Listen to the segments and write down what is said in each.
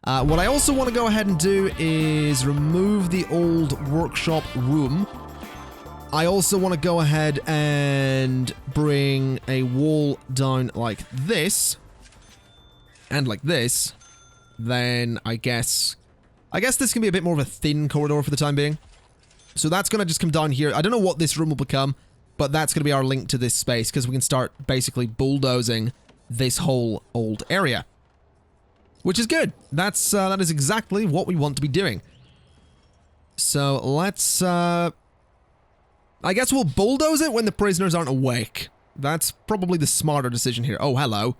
What I also want to go ahead and do is remove the old workshop room. I also want to go ahead and bring a wall down like this. And like this. Then I guess this can be a bit more of a thin corridor for the time being. So that's going to just come down here. I don't know what this room will become, but that's going to be our link to this space because we can start basically bulldozing this whole old area. Which is good. That is exactly what we want to be doing. So let's, I guess we'll bulldoze it when the prisoners aren't awake. That's probably the smarter decision here. Oh, hello.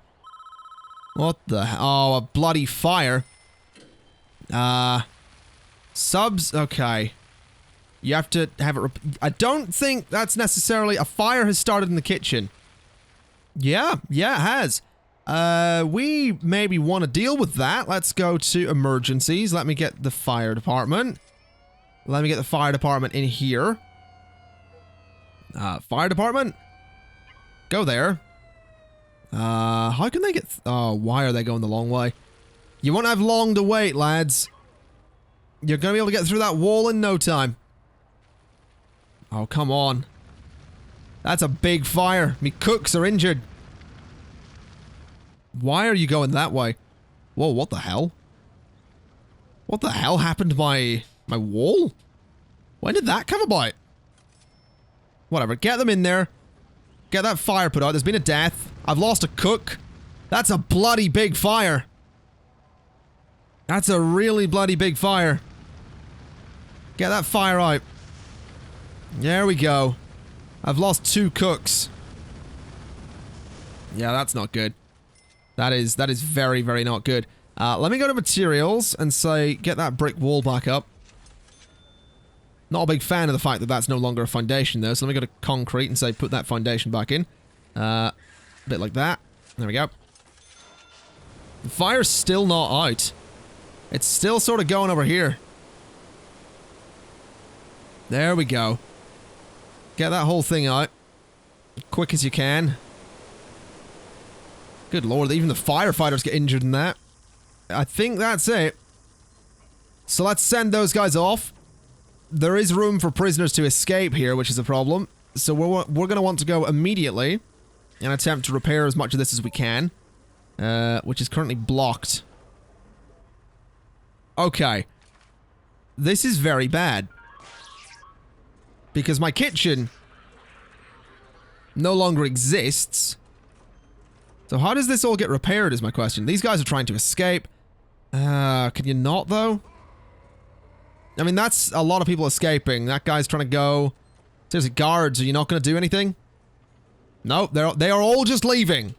What the hell? Oh, a bloody fire. Subs? Okay. You have to have it... I don't think that's necessarily... A fire has started in the kitchen. Yeah, it has. We maybe want to deal with that. Let's go to emergencies. Let me get the fire department. Let me get the fire department in here. Fire department? Go there. How can they get... Oh, why are they going the long way? You won't have long to wait, lads. You're going to be able to get through that wall in no time. Oh, come on. That's a big fire. Me cooks are injured. Why are you going that way? Whoa, what the hell? What the hell happened to my wall? When did that come about? Whatever, get them in there. Get that fire put out. There's been a death. I've lost a cook. That's a bloody big fire. That's a really bloody big fire. Get that fire out. There we go. I've lost 2 cooks. Yeah, that's not good. That is very, very not good. Let me go to materials and say, get that brick wall back up. Not a big fan of the fact that that's no longer a foundation though, so let me go to concrete and say, put that foundation back in. A bit like that. There we go. The fire's still not out. It's still sort of going over here. There we go. Get that whole thing out. Quick as you can. Good lord, even the firefighters get injured in that. I think that's it. So let's send those guys off. There is room for prisoners to escape here, which is a problem. So we're going to want to go immediately and attempt to repair as much of this as we can. Which is currently blocked. Okay. This is very bad. Because my kitchen no longer exists. So how does this all get repaired is my question. These guys are trying to escape. Can you not, though? I mean, that's a lot of people escaping. That guy's trying to go. Seriously, guards, are you not going to do anything? No, they are all just leaving.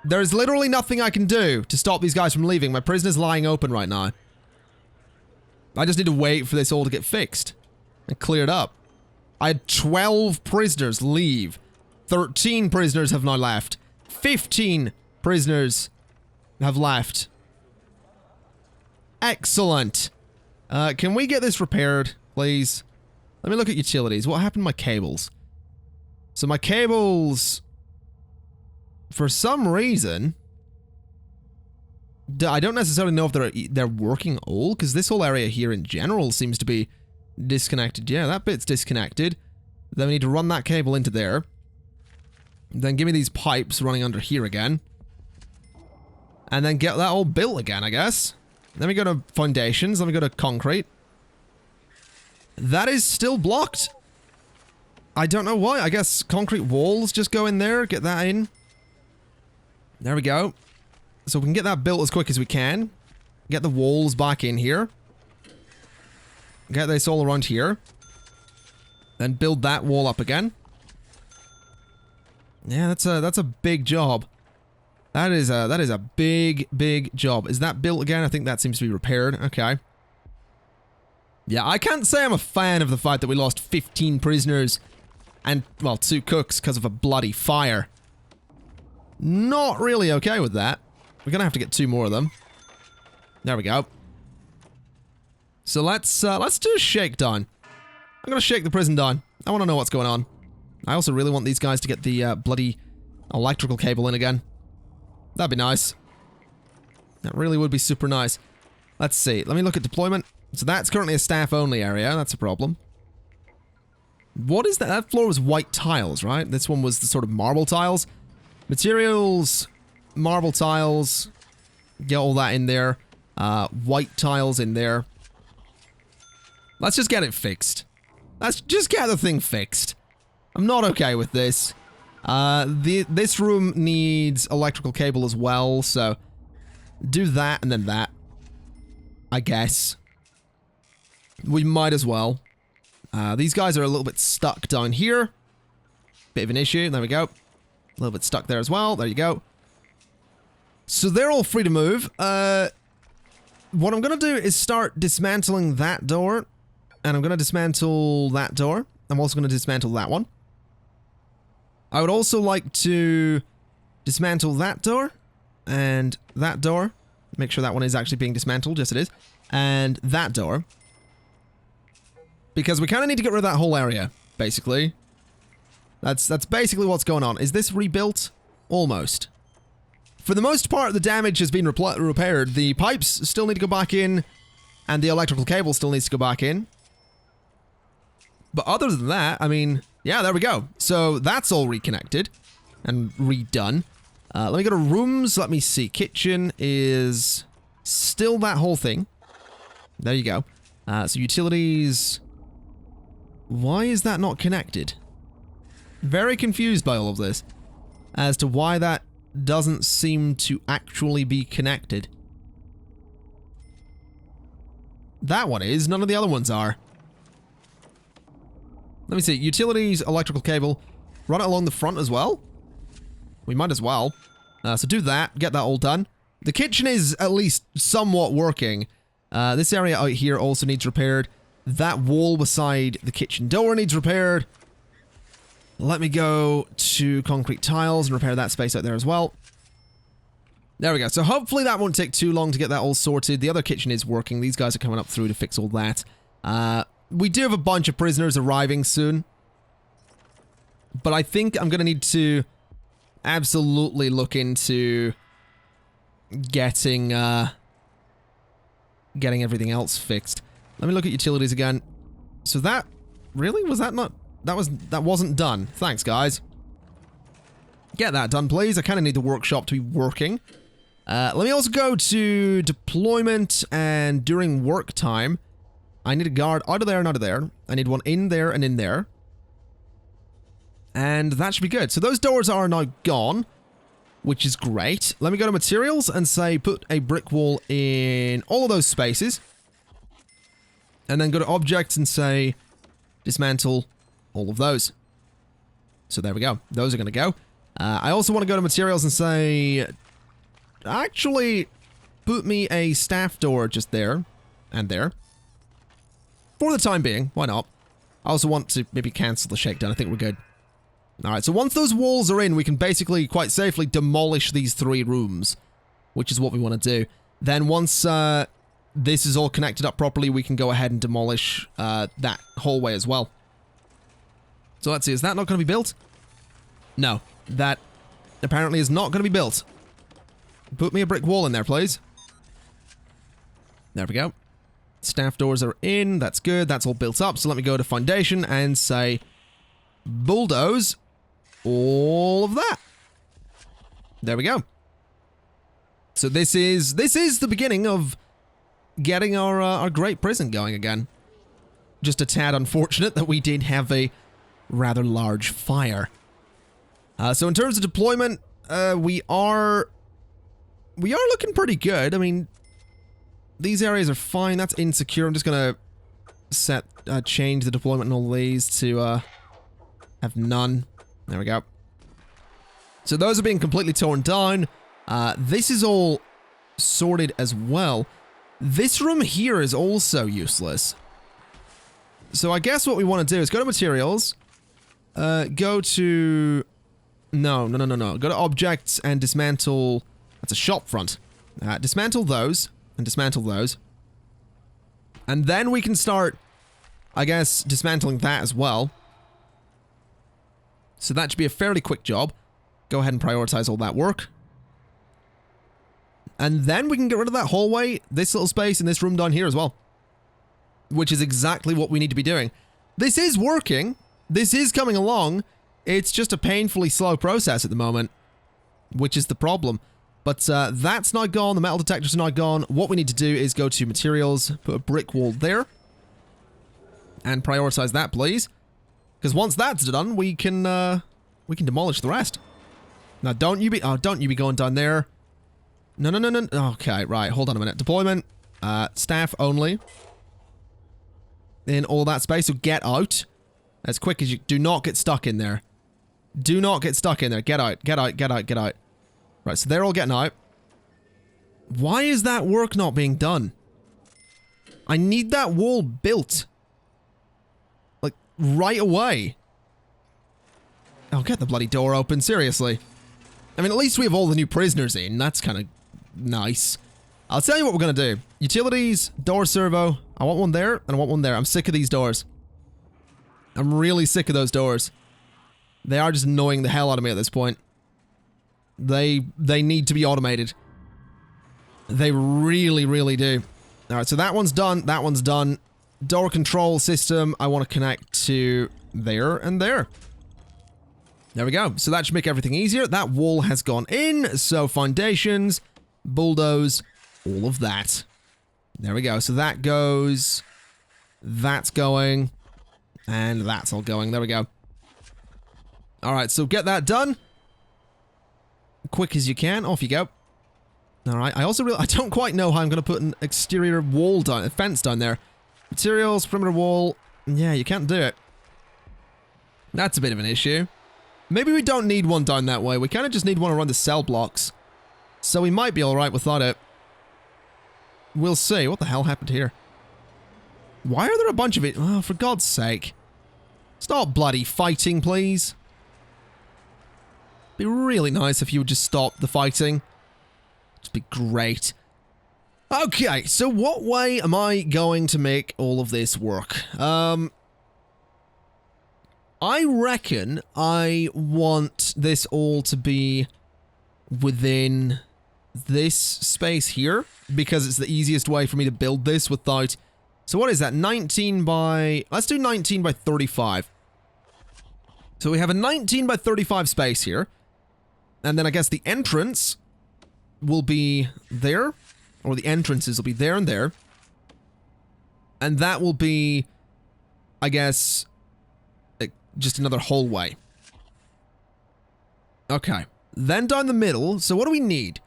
There's literally nothing I can do to stop these guys from leaving. My prisoner's lying open right now. I just need to wait for this all to get fixed and cleared up. I had 12 prisoners leave. 13 prisoners have now left. 15 prisoners have left. Excellent. Can we get this repaired, please? Let me look at utilities. What happened to my cables? So my cables, for some reason, I don't necessarily know if they're working all, because this whole area here in general seems to be disconnected. Yeah, that bit's disconnected. Then we need to run that cable into there. Then give me these pipes running under here again. And then get that all built again, I guess. Then we go to foundations. Then we go to concrete. That is still blocked. I don't know why. I guess concrete walls just go in there. Get that in. There we go. So we can get that built as quick as we can. Get the walls back in here. Get this all around here. Then build that wall up again. Yeah, that's a big job. That is a big, big job. Is that built again? I think that seems to be repaired. Okay. Yeah, I can't say I'm a fan of the fact that we lost 15 prisoners and, well, 2 cooks because of a bloody fire. Not really okay with that. We're gonna have to get 2 more of them. There we go. So let's do a shakedown. I'm gonna shake the prison down. I want to know what's going on. I also really want these guys to get the bloody electrical cable in again. That'd be nice. That really would be super nice. Let's see. Let me look at deployment. So that's currently a staff-only area. That's a problem. What is that? That floor was white tiles, right? This one was the sort of marble tiles. Materials, marble tiles. Get all that in there. White tiles in there. Let's just get it fixed. Let's just get the thing fixed. I'm not okay with this. This room needs electrical cable as well, so do that and then that. I guess. We might as well. These guys are a little bit stuck down here. Bit of an issue. There we go. A little bit stuck there as well. There you go. So they're all free to move. What I'm going to do is start dismantling that door. And I'm going to dismantle that door. I'm also going to dismantle that one. I would also like to dismantle that door. And that door. Make sure that one is actually being dismantled. Yes, it is. And that door. Because we kind of need to get rid of that whole area, basically. That's basically what's going on. Is this rebuilt? Almost. For the most part, the damage has been repaired. The pipes still need to go back in, and the electrical cable still needs to go back in. But other than that, I mean, yeah, there we go. So that's all reconnected and redone. Let me go to rooms. Let me see. Kitchen is still that whole thing. There you go. So utilities... Why is that not connected? Very confused by all of this as to why that doesn't seem to actually be connected. That one is, none of the other ones are. Let me see, utilities, electrical cable, run it along the front as well? We might as well. So do that, get that all done. The kitchen is at least somewhat working. This area out here also needs repaired. That wall beside the kitchen door needs repaired. Let me go to concrete tiles and repair that space out there as well. There we go. So hopefully that won't take too long to get that all sorted. The other kitchen is working. These guys are coming up through to fix all that. We do have a bunch of prisoners arriving soon. But I think I'm going to need to absolutely look into getting everything else fixed. Let me look at utilities again. So that... Really? Was that not... That wasn't done. Thanks, guys. Get that done, please. I kind of need the workshop to be working. Let me also go to deployment, and during work time, I need a guard out of there and out of there. I need one in there and in there. And that should be good. So those doors are now gone, which is great. Let me go to materials and say put a brick wall in all of those spaces. And then go to objects and say dismantle all of those. So there we go. Those are going to go. I also want to go to materials and say, actually, put me a staff door just there and there. For the time being, why not? I also want to maybe cancel the shakedown. I think we're good. Alright, so once those walls are in, we can basically quite safely demolish these 3 rooms, which is what we want to do. Then once this is all connected up properly, we can go ahead and demolish that hallway as well. So let's see, is that not going to be built? No, that apparently is not going to be built. Put me a brick wall in there, please. There we go. Staff doors are in, that's good, that's all built up. So let me go to foundation and say bulldoze all of that. There we go. So this is the beginning of getting our great prison going again. Just a tad unfortunate that we did have a rather large fire. So in terms of deployment, we are looking pretty good. I mean, these areas are fine. That's insecure. I'm just gonna change the deployment in all these to have none. There we go. So those are being completely torn down. This is all sorted as well. This room here is also useless. So I guess what we want to do is go to materials, go to... No. Go to objects and dismantle... That's a shop front. Dismantle those, and dismantle those. And then we can start, I guess, dismantling that as well. So that should be a fairly quick job. Go ahead and prioritize all that work. And then we can get rid of that hallway, this little space, and this room down here as well. Which is exactly what we need to be doing. This is working. This is coming along. It's just a painfully slow process at the moment, which is the problem. But that's not gone. The metal detectors are not gone. What we need to do is go to materials, put a brick wall there, and prioritize that, please. Because once that's done, we can demolish the rest. Now, don't you be going down there. No. Okay, right. Hold on a minute. Deployment. Staff only. In all that space, so get out. As quick as you... Do not get stuck in there. Do not get stuck in there. Get out. Get out. Get out. Get out. Right, so they're all getting out. Why is that work not being done? I need that wall built. Like, right away. Oh, get the bloody door open. Seriously. I mean, at least we have all the new prisoners in. That's kind of nice. I'll tell you what we're going to do. Utilities, door servo. I want one there, and I want one there. I'm sick of these doors. I'm really sick of those doors. They are just annoying the hell out of me at this point. They need to be automated. They really, really do. Alright, so that one's done. That one's done. Door control system, I want to connect to there and there. There we go. So that should make everything easier. That wall has gone in. So foundations, bulldoze, all of that. There we go. So that goes. That's going. And that's all going. There we go. Alright, so get that done. Quick as you can. Off you go. Alright, I don't quite know how I'm going to put an exterior wall down, a fence down there. Materials, perimeter wall. Yeah, you can't do it. That's a bit of an issue. Maybe we don't need one down that way. We kind of just need one around the cell blocks. So we might be alright without it. We'll see. What the hell happened here? Why are there a bunch of it? Oh, for God's sake. Stop bloody fighting, please. Be really nice if you would just stop the fighting. It'd be great. Okay, so what way am I going to make all of this work? I reckon I want this all to be within this space here, because it's the easiest way for me to build this without... So what is that? 19 by... Let's do 19 by 35. So we have a 19 by 35 space here. And then I guess the entrance will be there. Or the entrances will be there and there. And that will be, I guess, just another hallway. Okay. Then down the middle, so what do we need?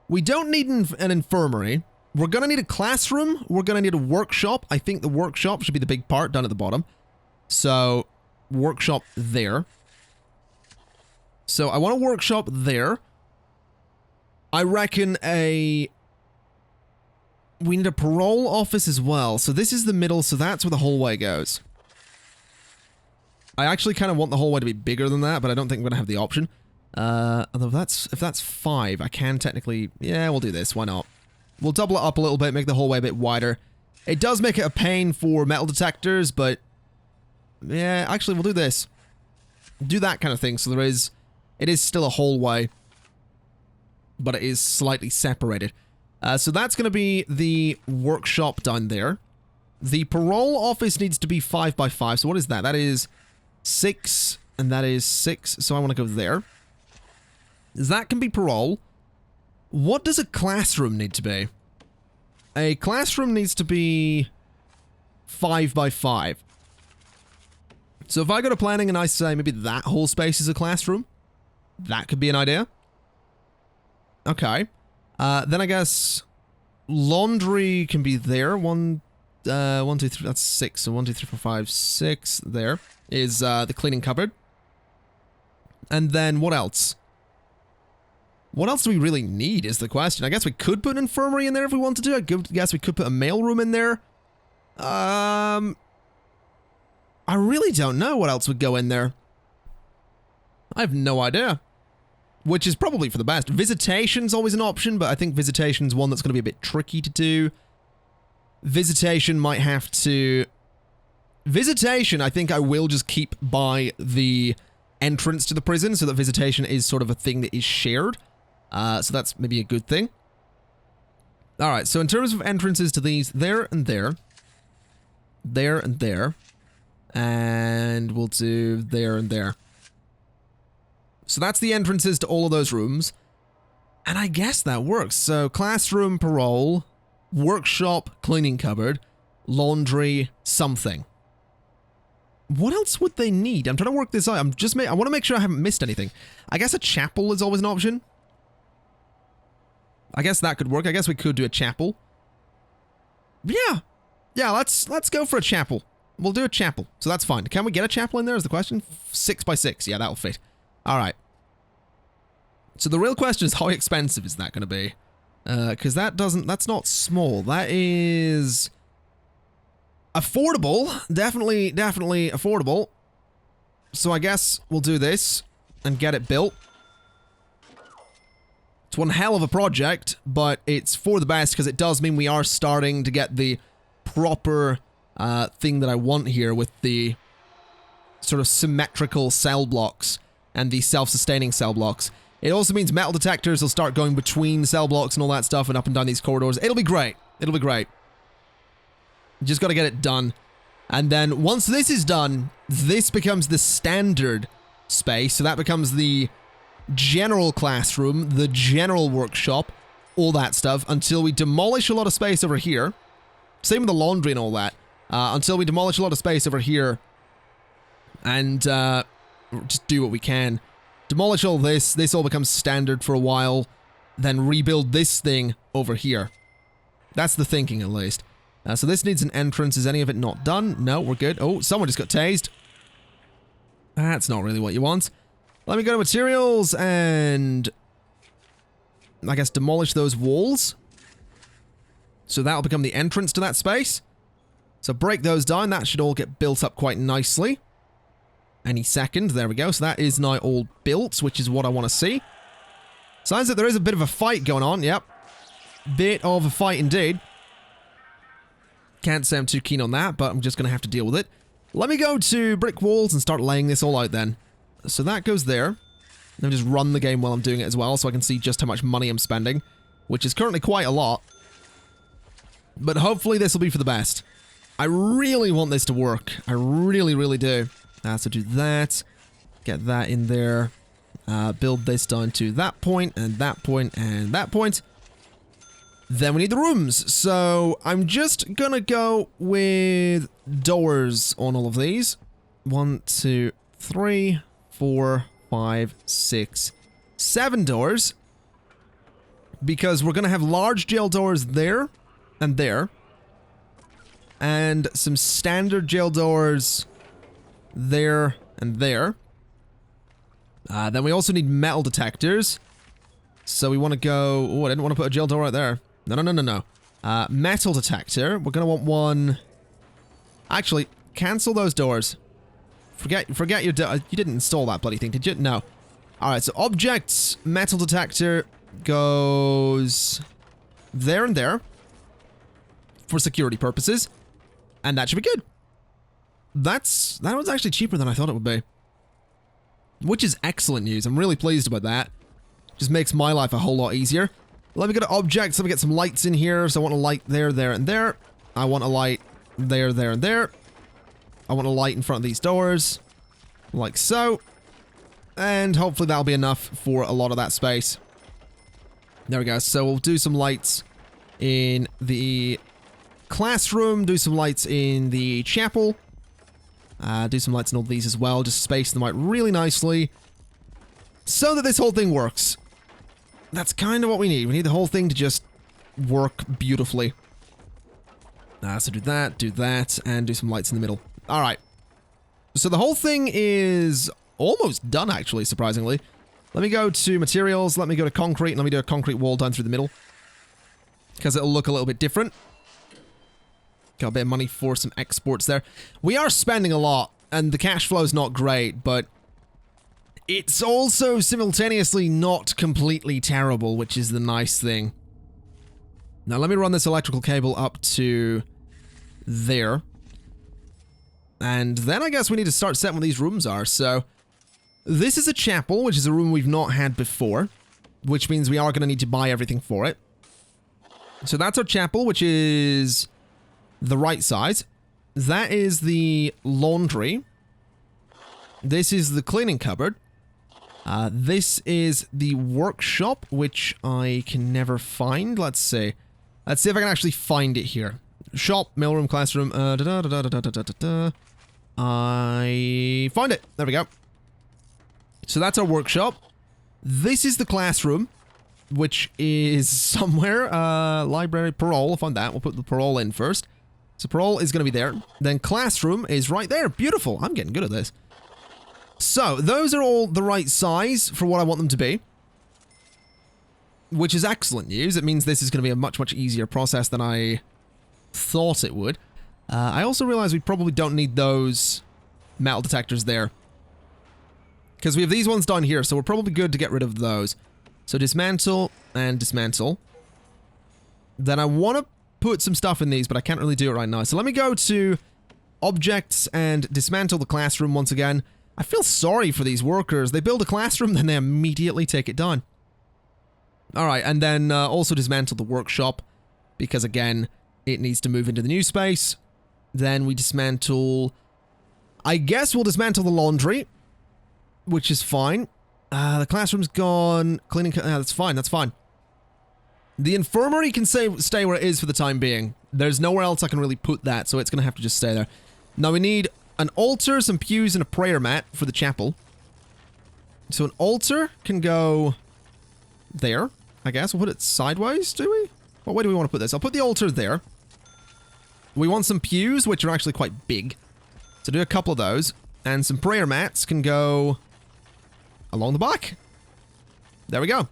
We don't need an infirmary. We're going to need a classroom. We're going to need a workshop. I think the workshop should be the big part down at the bottom. So, workshop there. So, I want a workshop there. I reckon we need a parole office as well. So, this is the middle, so that's where the hallway goes. I actually kind of want the hallway to be bigger than that, but I don't think I'm going to have the option. Although if that's 5, I can technically... Yeah, we'll do this. Why not? We'll double it up a little bit, make the hallway a bit wider. It does make it a pain for metal detectors, but... Yeah, actually, we'll do this. Do that kind of thing, so it is still a hallway, but it is slightly separated. So that's going to be the workshop down there. The parole office needs to be 5 by 5, so what is that? That is 6, and that is 6, so I want to go there. That can be parole. What does a classroom need to be? A classroom needs to be 5 by 5. So if I go to planning and I say maybe that whole space is a classroom, that could be an idea. Okay. Then I guess laundry can be there. 1, 2, 3, that's 6. So 1, 2, 3, 4, 5, 6. There is the cleaning cupboard. And then what else? What else do we really need is the question. I guess we could put an infirmary in there if we wanted to. I guess we could put a mailroom in there. I really don't know what else would go in there. I have no idea. Which is probably for the best. Visitation's always an option, but I think visitation's one that's going to be a bit tricky to do. Visitation might have to... Visitation, I think I will just keep by the entrance to the prison, so that visitation is sort of a thing that is shared. So that's maybe a good thing. All right, so in terms of entrances to these, there and there, there and there, and we'll do there and there. So that's the entrances to all of those rooms. And I guess that works. So classroom, parole, workshop, cleaning cupboard, laundry, something. What else would they need? I'm trying to work this out. I want to make sure I haven't missed anything. I guess a chapel is always an option. I guess that could work. I guess we could do a chapel. Yeah. Yeah, let's go for a chapel. We'll do a chapel. So that's fine. Can we get a chapel in there is the question? 6 by 6. Yeah, that'll fit. All right. So the real question is how expensive is that going to be? Because that's not small. That is affordable. Definitely affordable. So I guess we'll do this and get it built. It's one hell of a project, but it's for the best because it does mean we are starting to get the proper thing that I want here with the sort of symmetrical cell blocks and the self-sustaining cell blocks. It also means metal detectors will start going between cell blocks and all that stuff and up and down these corridors. It'll be great. It'll be great. Just got to get it done. And then once this is done, this becomes the standard space. So that becomes the general classroom, the general workshop, all that stuff, until we demolish a lot of space over here. Same with the laundry and all that. Until we demolish a lot of space over here and just do what we can. Demolish all this. This all becomes standard for a while. Then rebuild this thing over here. That's the thinking, at least. So this needs an entrance. Is any of it not done? No, we're good. Oh, someone just got tased. That's not really what you want. Let me go to materials and I guess demolish those walls. So that'll become the entrance to that space. So break those down. That should all get built up quite nicely. Any second. There we go. So that is now all built, which is what I want to see. Sounds like there is a bit of a fight going on. Yep. Bit of a fight indeed. Can't say I'm too keen on that, but I'm just going to have to deal with it. Let me go to brick walls and start laying this all out then. So that goes there. Let me just run the game while I'm doing it as well so I can see just how much money I'm spending, which is currently quite a lot. But hopefully this will be for the best. I really want this to work. I really, really do. So do that. Get that in there. Build this down to that point, and that point, and that point. Then we need the rooms. So I'm just gonna go with doors on all of these. 1, 2, 3, 4, 5, 6, 7 doors. Because we're gonna have large jail doors there and there. And some standard jail doors there and there. Then we also need metal detectors. So we want to go... Oh, I didn't want to put a jail door right there. No. Metal detector. We're going to want one... Actually, cancel those doors. Forget your... You didn't install that bloody thing, did you? No. Alright, so objects, metal detector goes there and there. For security purposes. And that should be good. That was actually cheaper than I thought it would be. Which is excellent news. I'm really pleased about that. Just makes my life a whole lot easier. Let me go to objects. Let me get some lights in here. So I want a light there, there, and there. I want a light there, there, and there. I want a light in front of these doors. Like so. And hopefully that'll be enough for a lot of that space. There we go. So we'll do some lights in the classroom. Do some lights in the chapel. Do some lights in all these as well. Just space them out really nicely. So that this whole thing works. That's kind of what we need. We need the whole thing to just work beautifully. So do that, and do some lights in the middle. Alright. So the whole thing is almost done, actually, surprisingly. Let me go to materials, let me go to concrete, and let me do a concrete wall down through the middle. Because it'll look a little bit different. Got a bit of money for some exports there. We are spending a lot, and the cash flow is not great, but it's also simultaneously not completely terrible, which is the nice thing. Now let me run this electrical cable up to there. And then I guess we need to start setting what these rooms are. So this is a chapel, which is a room we've not had before, which means we are going to need to buy everything for it. So that's our chapel, which is the right size. That is the laundry. This is the cleaning cupboard. This is the workshop, which I can never find. Let's see. Let's see if I can actually find it here. Shop, mailroom, classroom. I find it. There we go. So that's our workshop. This is the classroom, which is somewhere. Library, parole. I'll find that. We'll put the parole in first. So parole is going to be there. Then classroom is right there. Beautiful. I'm getting good at this. So, those are all the right size for what I want them to be. Which is excellent news. It means this is going to be a much, much easier process than I thought it would. I also realize we probably don't need those metal detectors there. Because we have these ones down here, so we're probably good to get rid of those. So dismantle and dismantle. Then I want to put some stuff in these, but I can't really do it right now. So let me go to objects and dismantle the classroom once again. I feel sorry for these workers. They build a classroom, then they immediately take it down. Alright, and then also dismantle the workshop, because again, it needs to move into the new space. Then we dismantle... I guess we'll dismantle the laundry, which is fine. The classroom's gone. Cleaning... that's fine, that's fine. The infirmary can stay where it is for the time being. There's nowhere else I can really put that, so it's going to have to just stay there. Now we need an altar, some pews, and a prayer mat for the chapel. So an altar can go there, I guess. We'll put it sideways, do we? What way do we want to put this? I'll put the altar there. We want some pews, which are actually quite big. So do a couple of those. And some prayer mats can go along the back. There we go.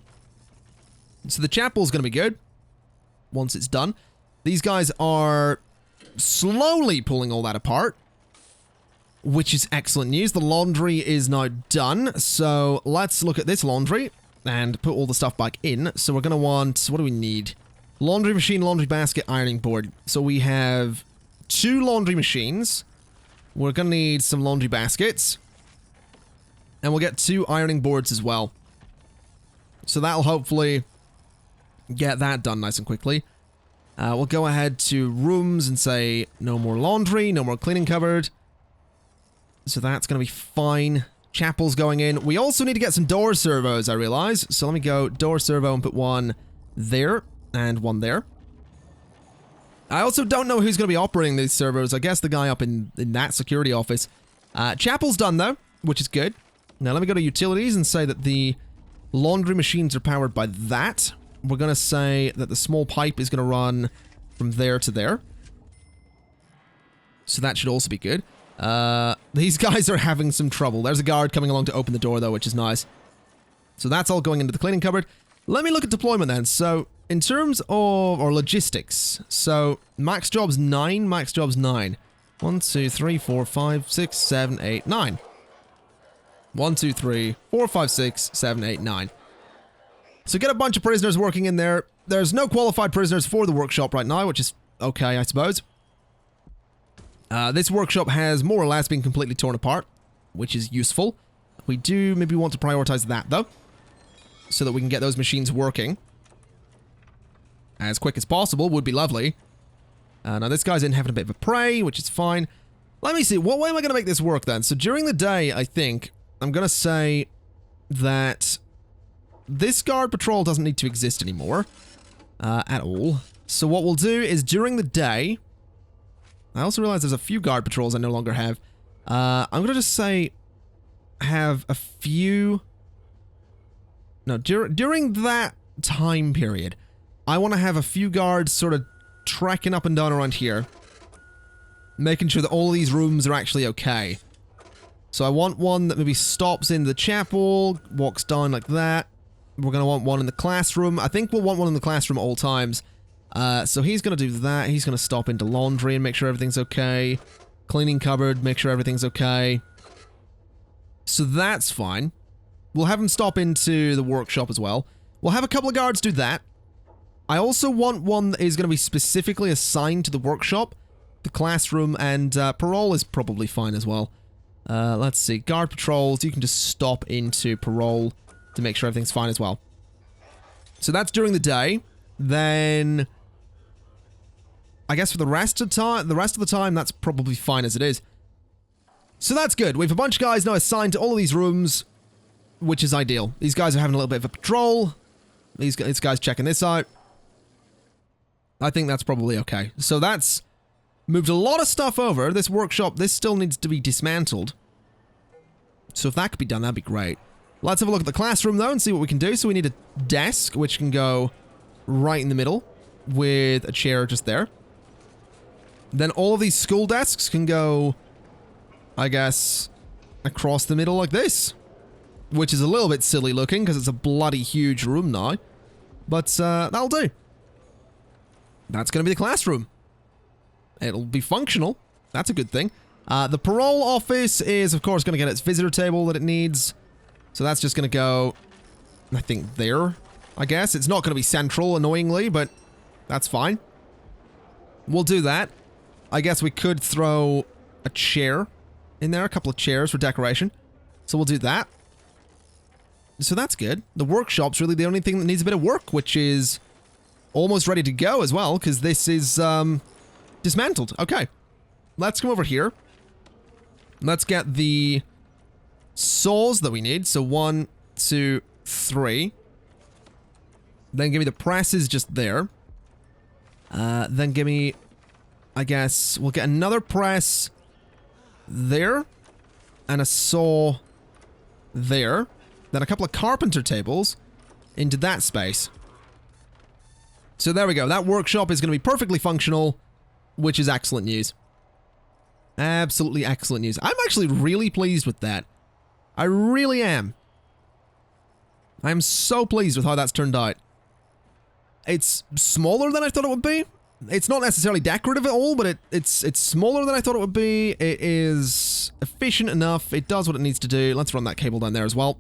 So the chapel's going to be good once it's done. These guys are slowly pulling all that apart, which is excellent news. The laundry is now done, so let's look at this laundry and put all the stuff back in. So we're going to want, what do we need? Laundry machine, laundry basket, ironing board. So we have 2 laundry machines. We're going to need some laundry baskets. And we'll get 2 ironing boards as well. So that'll hopefully get that done nice and quickly. We'll go ahead to rooms and say no more laundry, no more cleaning cupboard. So that's going to be fine. Chapel's going in. We also need to get some door servos, I realize. So let me go door servo and put one there and one there. I also don't know who's going to be operating these servos. I guess the guy up in that security office. Chapel's done, though, which is good. Now let me go to utilities and say that the laundry machines are powered by that. We're going to say that the small pipe is going to run from there to there. So that should also be good. These guys are having some trouble. There's a guard coming along to open the door, though, which is nice. So that's all going into the cleaning cupboard. Let me look at deployment then. So in terms of, or logistics, so max job's 9, max job's 9. 1, 2, 3, 4, 5, 6, 7, 8, 9. 1, 2, 3, 4, 5, 6, 7, 8, 9. So get a bunch of prisoners working in there. There's no qualified prisoners for the workshop right now, which is okay, I suppose. This workshop has more or less been completely torn apart, which is useful. We do maybe want to prioritize that, though, so that we can get those machines working as quick as possible. Would be lovely. Now this guy's in having a bit of a prey, which is fine. Let me see, what way am I going to make this work then? So during the day, I think, I'm going to say that this guard patrol doesn't need to exist anymore at all. So what we'll do is during the day, I also realize there's a few guard patrols I no longer have. I'm going to just say have a few... No, during that time period, I want to have a few guards sort of trekking up and down around here, making sure that all of these rooms are actually okay. So I want one that maybe stops in the chapel, walks down like that. We're going to want one in the classroom. I think we'll want one in the classroom at all times. So he's going to do that. He's going to stop into laundry and make sure everything's okay. Cleaning cupboard, make sure everything's okay. So that's fine. We'll have him stop into the workshop as well. We'll have a couple of guards do that. I also want one that is going to be specifically assigned to the workshop, the classroom, and parole is probably fine as well. Let's see. Guard patrols, you can just stop into parole to make sure everything's fine as well. So that's during the day. Then I guess for the rest of the time, that's probably fine as it is. So that's good. We have a bunch of guys now assigned to all of these rooms, which is ideal. These guys are having a little bit of a patrol. These guys checking this out. I think that's probably okay. So that's moved a lot of stuff over. This workshop, this still needs to be dismantled. So if that could be done, that'd be great. Let's have a look at the classroom, though, and see what we can do. So we need a desk, which can go right in the middle with a chair just there. Then all of these school desks can go, I guess, across the middle like this. Which is a little bit silly looking, because it's a bloody huge room now. But that'll do. That's going to be the classroom. It'll be functional. That's a good thing. The parole office is, of course, going to get its visitor table that it needs. So that's just going to go, I think, there, I guess. It's not going to be central, annoyingly, but that's fine. We'll do that. I guess we could throw a chair in there, a couple of chairs for decoration. So we'll do that. So that's good. The workshop's really the only thing that needs a bit of work, which is almost ready to go as well, because this is dismantled. Okay. Let's come over here. Let's get the saws that we need. So 1, 2, 3. Then give me the presses just there. Then give me, I guess, we'll get another press there. And a saw there. Then a couple of carpenter tables into that space. So there we go. That workshop is going to be perfectly functional, which is excellent news. Absolutely excellent news. I'm actually really pleased with that. I really am. I'm so pleased with how that's turned out. It's smaller than I thought it would be. It's not necessarily decorative at all, but it's smaller than I thought it would be. It is efficient enough. It does what it needs to do. Let's run that cable down there as well.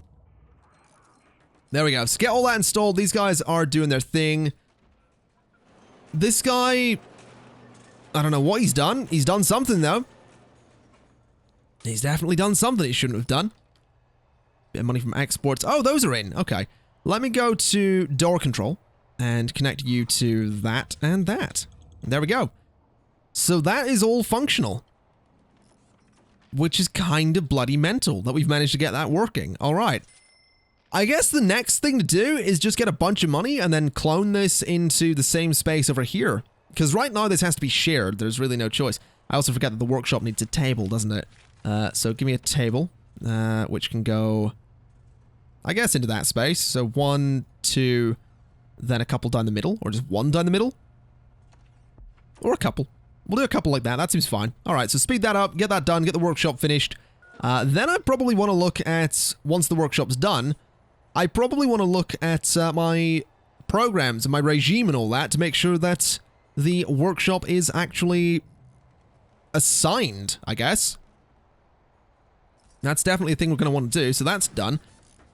There we go. So get all that installed. These guys are doing their thing. This guy, I don't know what he's done. He's done something, though. He's definitely done something he shouldn't have done. Bit of money from exports. Oh, those are in. Okay. Let me go to door control and connect you to that and that. There we go. So that is all functional. Which is kind of bloody mental that we've managed to get that working. All right. I guess the next thing to do is just get a bunch of money and then clone this into the same space over here. Because right now this has to be shared. There's really no choice. I also forget that the workshop needs a table, doesn't it? So give me a table, which can go, I guess, into that space. So 1, 2, then a couple down the middle, or just one down the middle. Or a couple. We'll do a couple like that. That seems fine. All right, so speed that up, get that done, get the workshop finished. Then I probably want to look at, once the workshop's done, I probably want to look at my programs and my regime and all that to make sure that the workshop is actually assigned, I guess. That's definitely a thing we're going to want to do, so that's done.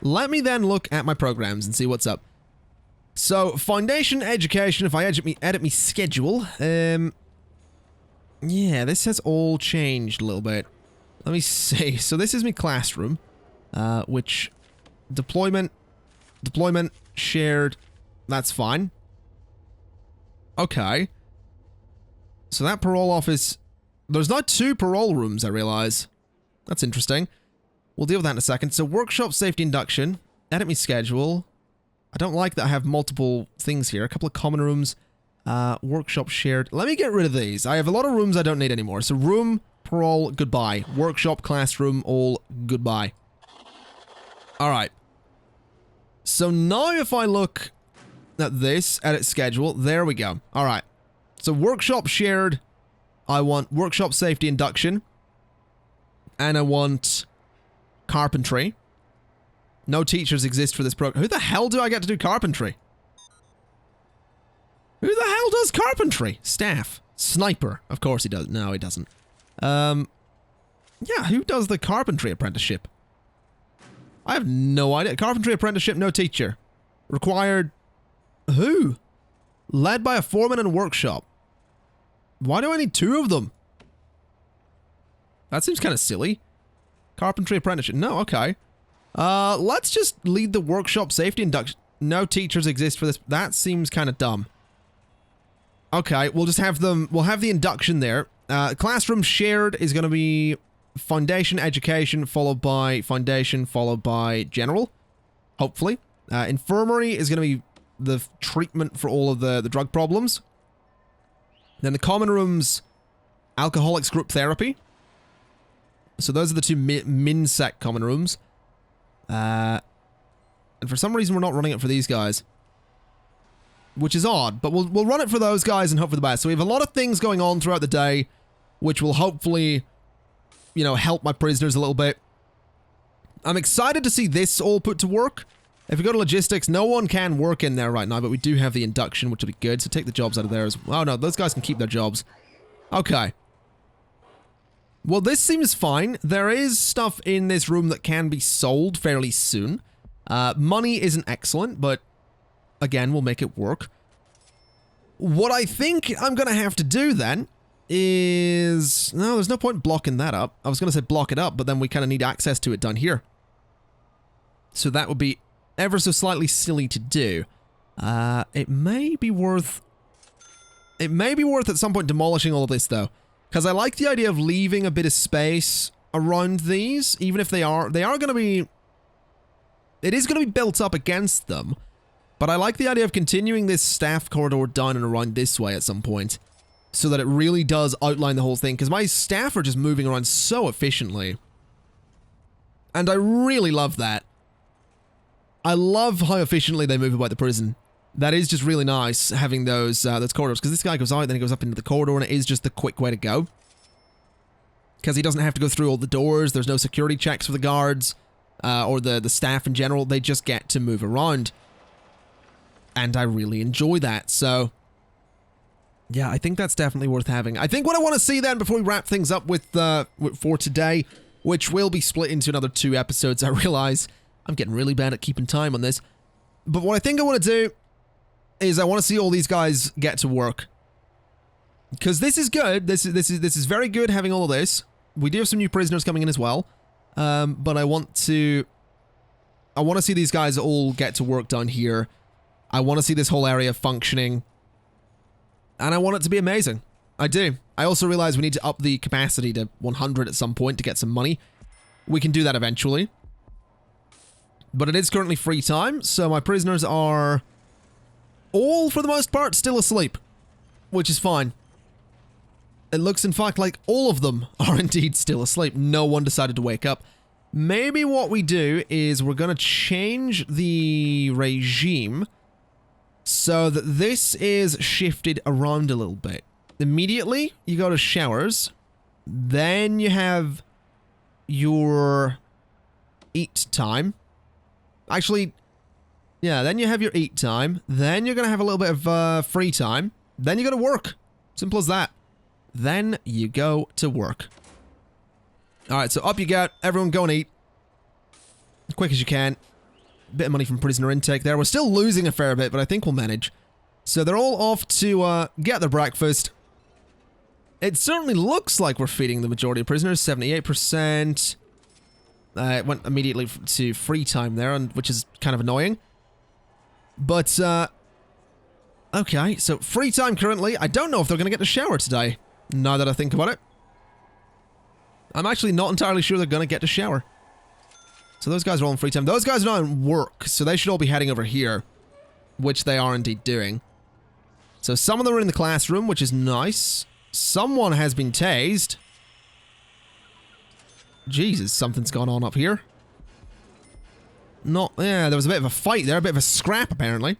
Let me then look at my programs and see what's up. So, Foundation Education, if I edit me schedule, yeah, this has all changed a little bit. Let me see. So this is my classroom, which... Deployment, shared, that's fine. Okay. So that parole office, there's not 2 parole rooms, I realize. That's interesting. We'll deal with that in a second. So workshop safety induction, edit me schedule. I don't like that I have multiple things here. A couple of common rooms, workshop shared. Let me get rid of these. I have a lot of rooms I don't need anymore. So room, parole, goodbye. Workshop, classroom, all goodbye. All right. So now if I look at this, edit schedule, there we go. All right. So workshop shared, I want workshop safety induction, and I want carpentry. No teachers exist for this program. Who the hell do I get to do carpentry? Who the hell does carpentry? Staff. Sniper. Of course he does. No, he doesn't. Yeah, who does the carpentry apprenticeship? I have no idea. Carpentry apprenticeship, no teacher. Required... Who? Led by a foreman in a workshop. Why do I need 2 of them? That seems kind of silly. Carpentry apprenticeship. No, okay. Let's just lead the workshop safety induction. No teachers exist for this. That seems kind of dumb. Okay, we'll just have them... We'll have the induction there. Classroom shared is going to be foundation, education, followed by foundation, followed by general. Hopefully. Infirmary is going to be the treatment for all of the drug problems. Then the common rooms, alcoholics group therapy. So those are the two MinSec common rooms. And for some reason, we're not running it for these guys. Which is odd, but we'll run it for those guys and hope for the best. So we have a lot of things going on throughout the day, which will hopefully, you know, help my prisoners a little bit. I'm excited to see this all put to work. If we go to logistics, no one can work in there right now, but we do have the induction, which will be good. So take the jobs out of there as well. Oh no, those guys can keep their jobs. Okay. Well, this seems fine. There is stuff in this room that can be sold fairly soon. Money isn't excellent, but again, we'll make it work. What I think I'm going to have to do then is... No, there's no point blocking that up. I was going to say block it up, but then we kind of need access to it down here. So that would be ever so slightly silly to do. It may be worth... It may be worth at some point demolishing all of this, though. Because I like the idea of leaving a bit of space around these, even if they are going to be... It is going to be built up against them. But I like the idea of continuing this staff corridor down and around this way at some point, so that it really does outline the whole thing, because my staff are just moving around so efficiently. And I really love that. I love how efficiently they move about the prison. That is just really nice, having those corridors, because this guy goes out, then he goes up into the corridor, and it is just the quick way to go. Because he doesn't have to go through all the doors, there's no security checks for the guards, or the staff in general, they just get to move around. And I really enjoy that, so... Yeah, I think that's definitely worth having. I think what I want to see then, before we wrap things up with for today, which will be split into another 2 episodes, I realize I'm getting really bad at keeping time on this. But what I think I want to do is I want to see all these guys get to work. Because this is good. This is very good having all of this. We do have some new prisoners coming in as well. But I want to see these guys all get to work down here. I want to see this whole area functioning. And I want it to be amazing. I do. I also realize we need to up the capacity to 100 at some point to get some money. We can do that eventually. But it is currently free time, so my prisoners are all, for the most part, still asleep. Which is fine. It looks, in fact, like all of them are indeed still asleep. No one decided to wake up. Maybe what we do is we're going to change the regime so that this is shifted around a little bit. Immediately, you go to showers. Then you have your eat time. Actually, yeah, then you have your eat time. Then you're going to have a little bit of free time. Then you go to work. Simple as that. Then you go to work. Alright, so up you go. Everyone go and eat. As quick as you can. Bit of money from prisoner intake there. We're still losing a fair bit, but I think we'll manage. So they're all off to get their breakfast. It certainly looks like we're feeding the majority of prisoners. 78%. It went immediately to free time there, which is kind of annoying. But, okay, so free time currently. I don't know if they're going to get to shower today, now that I think about it. I'm actually not entirely sure they're going to get to shower. So those guys are all in free time. Those guys are not in work, so they should all be heading over here, which they are indeed doing. So some of them are in the classroom, which is nice. Someone has been tased. Jesus, something's gone on up here. Yeah, there was a bit of a fight there, a bit of a scrap, apparently.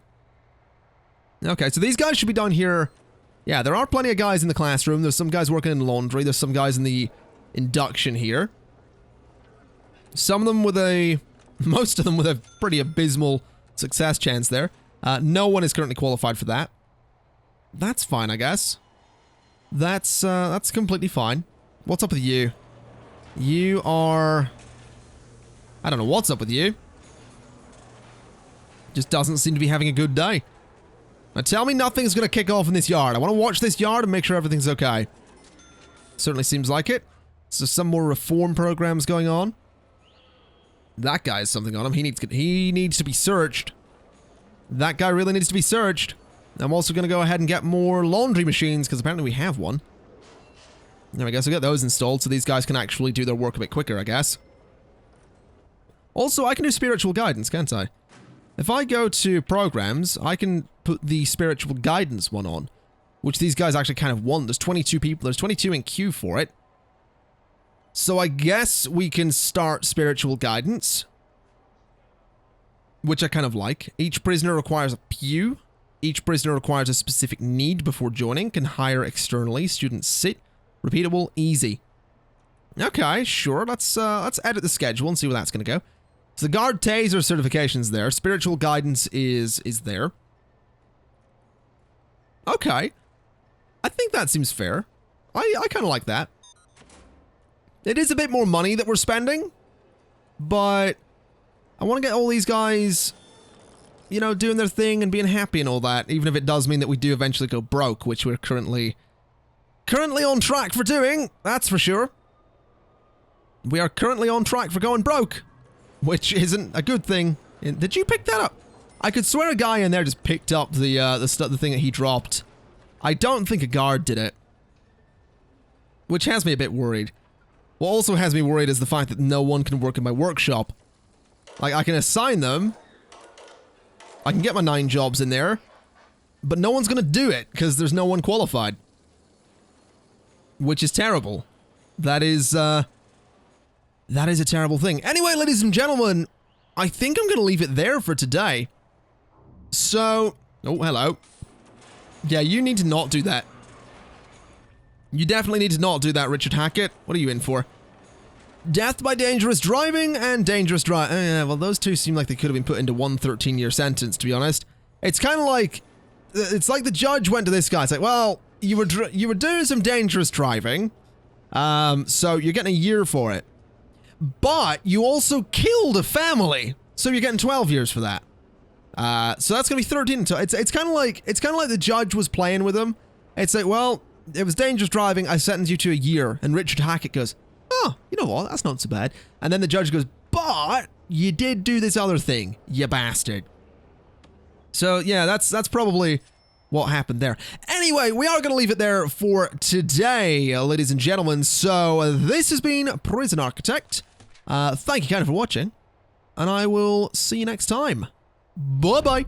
Okay, so these guys should be down here. Yeah, there are plenty of guys in the classroom. There's some guys working in laundry. There's some guys in the induction here. Some of them with most of them with a pretty abysmal success chance there. No one is currently qualified for that. That's fine, I guess. That's completely fine. What's up with you? You are... I don't know what's up with you. Just doesn't seem to be having a good day. Now tell me nothing's going to kick off in this yard. I want to watch this yard and make sure everything's okay. Certainly seems like it. So some more reform programs going on. That guy has something on him. He needs to be searched. That guy really needs to be searched. I'm also going to go ahead and get more laundry machines, because apparently we have one. There we go, so get those installed so these guys can actually do their work a bit quicker, I guess. Also, I can do spiritual guidance, can't I? If I go to programs, I can put the spiritual guidance one on, which these guys actually kind of want. There's 22 people, there's 22 in queue for it. So I guess we can start spiritual guidance, which I kind of like. Each prisoner requires a pew. Each prisoner requires a specific need before joining. Can hire externally. Students sit. Repeatable. Easy. Okay, sure. Let's edit the schedule and see where that's going to go. So the guard taser certification's there. Spiritual guidance is there. Okay. I think that seems fair. I kind of like that. It is a bit more money that we're spending, but I want to get all these guys, you know, doing their thing and being happy and all that, even if it does mean that we do eventually go broke, which we're currently on track for doing, that's for sure. We are currently on track for going broke, which isn't a good thing. Did you pick that up? I could swear a guy in there just picked up the thing that he dropped. I don't think a guard did it, which has me a bit worried. What also has me worried is the fact that no one can work in my workshop. Like, I can assign them. I can get my 9 jobs in there. But no one's gonna do it, because there's no one qualified. Which is terrible. That is a terrible thing. Anyway, ladies and gentlemen, I think I'm gonna leave it there for today. So... Oh, hello. Yeah, you need to not do that. You definitely need to not do that, Richard Hackett. What are you in for? Death by dangerous driving and dangerous driving. Well, those two seem like they could have been put into one 13-year sentence, to be honest. It's kind of like... It's like the judge went to this guy. It's like, well, you were doing some dangerous driving, so you're getting a year for it. But you also killed a family, so you're getting 12 years for that. So that's gonna be 13. It's kind of like the judge was playing with him. It's like, well, it was dangerous driving. I sentenced you to a year. And Richard Hackett goes, oh, you know what? That's not so bad. And then the judge goes, but you did do this other thing, you bastard. So yeah, that's probably what happened there. Anyway, we are going to leave it there for today, ladies and gentlemen. So this has been Prison Architect. Thank you kind of for watching, and I will see you next time. Bye-bye.